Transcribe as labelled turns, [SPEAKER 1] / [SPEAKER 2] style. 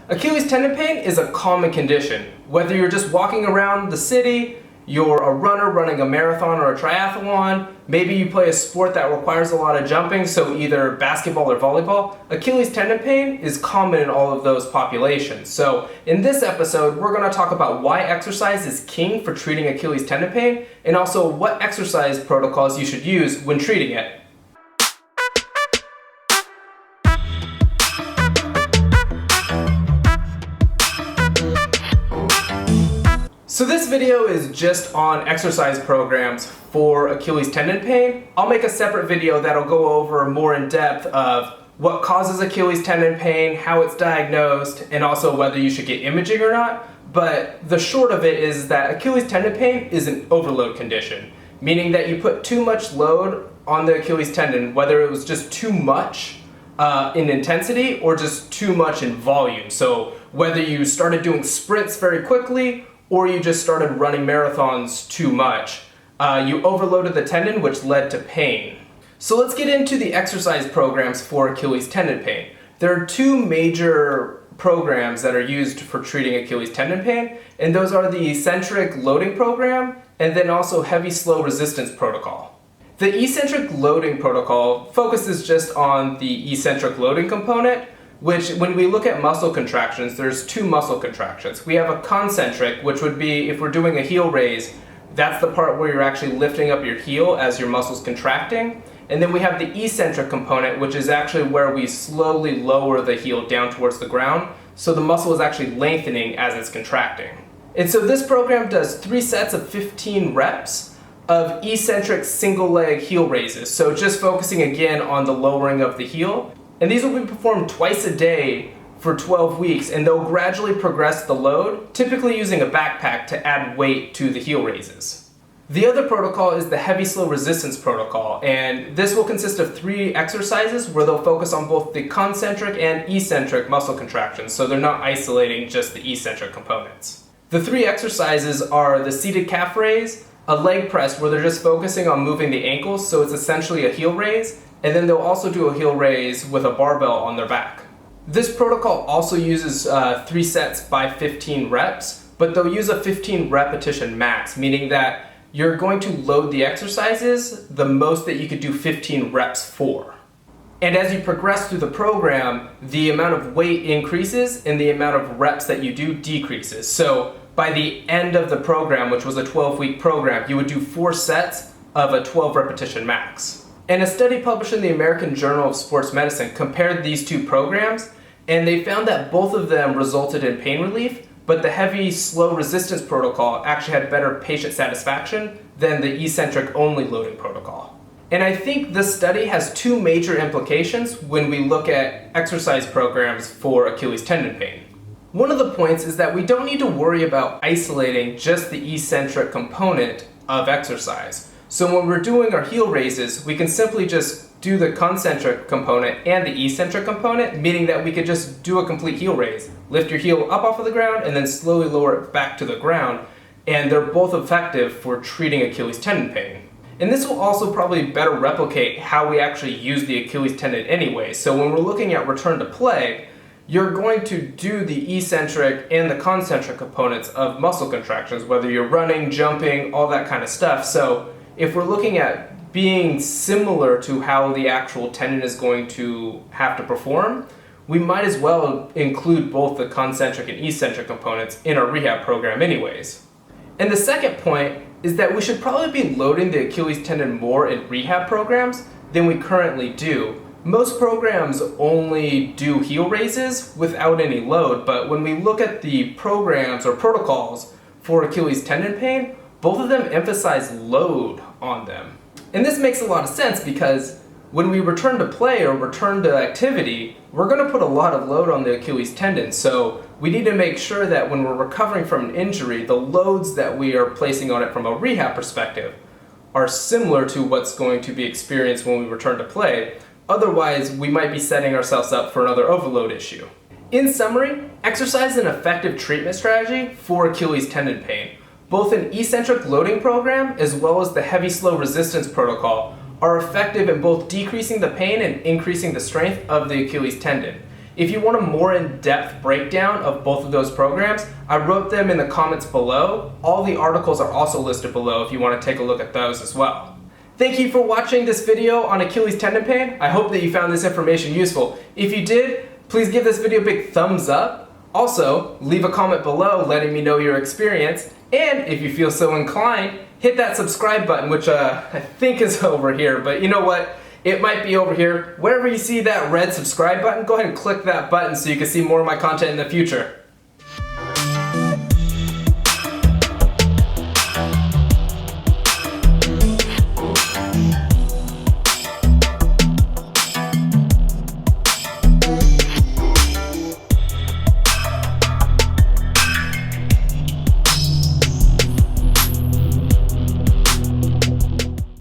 [SPEAKER 1] Achilles tendon pain is a common condition. Whether you're just walking around the city, you're a runner running a marathon or a triathlon, maybe you play a sport that requires a lot of jumping, so either basketball or volleyball, Achilles tendon pain is common in all of those populations. So in this episode, we're going to talk about why exercise is king for treating Achilles tendon pain, and also what exercise protocols you should use when treating it. So this video is just on exercise programs for Achilles tendon pain. I'll make a separate video that'll go over more in depth of what causes Achilles tendon pain, how it's diagnosed, and also whether you should get imaging or not. But the short of it is that Achilles tendon pain is an overload condition, meaning that you put too much load on the Achilles tendon, whether it was just too much in intensity or just too much in volume. So whether you started doing sprints very quickly or you just started running marathons too much, you overloaded the tendon, which led to pain. So let's get into the exercise programs for Achilles tendon pain. There are two major programs that are used for treating Achilles tendon pain, and those are the Eccentric loading program and then also heavy slow resistance protocol. The eccentric loading protocol focuses just on the eccentric loading component, which when we look at muscle contractions, there's two muscle contractions. We have a concentric, which would be if we're doing a heel raise, that's the part where you're actually lifting up your heel as your muscle's contracting. And then we have the eccentric component, which is actually where we slowly lower the heel down towards the ground, so the muscle is actually lengthening as it's contracting. And so this program does 3 sets of 15 reps of eccentric single leg heel raises. So just focusing again on the lowering of the heel. And these will be performed twice a day for 12 weeks, and they'll gradually progress the load, typically using a backpack to add weight to the heel raises. The other protocol is the heavy slow resistance protocol, and this will consist of 3 exercises where they'll focus on both the concentric and eccentric muscle contractions, so they're not isolating just the eccentric components. The 3 exercises are the seated calf raise, a leg press where they're just focusing on moving the ankles, so it's essentially a heel raise, and then they'll also do a heel raise with a barbell on their back. This protocol also uses 3 sets by 15 reps, but they'll use a 15 repetition max, meaning that you're going to load the exercises the most that you could do 15 reps for. And as you progress through the program, the amount of weight increases and the amount of reps that you do decreases. So by the end of the program, which was a 12-week program, you would do 4 sets of a 12 repetition max. And a study published in the American Journal of Sports Medicine compared these 2 programs, and they found that both of them resulted in pain relief, but the heavy slow resistance protocol actually had better patient satisfaction than the eccentric only loading protocol. And I think this study has 2 major implications when we look at exercise programs for Achilles tendon pain. One of the points is that we don't need to worry about isolating just the eccentric component of exercise. So when we're doing our heel raises, we can simply just do the concentric component and the eccentric component, meaning that we could just do a complete heel raise. Lift your heel up off of the ground and then slowly lower it back to the ground, and they're both effective for treating Achilles tendon pain. And this will also probably better replicate how we actually use the Achilles tendon anyway. So when we're looking at return to play, you're going to do the eccentric and the concentric components of muscle contractions, whether you're running, jumping, all that kind of stuff. So if we're looking at being similar to how the actual tendon is going to have to perform, we might as well include both the concentric and eccentric components in our rehab program anyways. And the second point is that we should probably be loading the Achilles tendon more in rehab programs than we currently do. Most programs only do heel raises without any load, but when we look at the programs or protocols for Achilles tendon pain, both of them emphasize load on them. And this makes a lot of sense because when we return to play or return to activity, we're going to put a lot of load on the Achilles tendon. So we need to make sure that when we're recovering from an injury, the loads that we are placing on it from a rehab perspective are similar to what's going to be experienced when we return to play. Otherwise, we might be setting ourselves up for another overload issue. In summary, exercise is an effective treatment strategy for Achilles tendon pain. Both an eccentric loading program as well as the heavy slow resistance protocol are effective in both decreasing the pain and increasing the strength of the Achilles tendon. If you want a more in-depth breakdown of both of those programs, I wrote them in the comments below. All the articles are also listed below if you want to take a look at those as well. Thank you for watching this video on Achilles tendon pain. I hope that you found this information useful. If you did, please give this video a big thumbs up. Also, leave a comment below letting me know your experience. And if you feel so inclined, hit that subscribe button, which I think is over here, but you know what? It might be over here. Wherever you see that red subscribe button, go ahead and click that button so you can see more of my content in the future.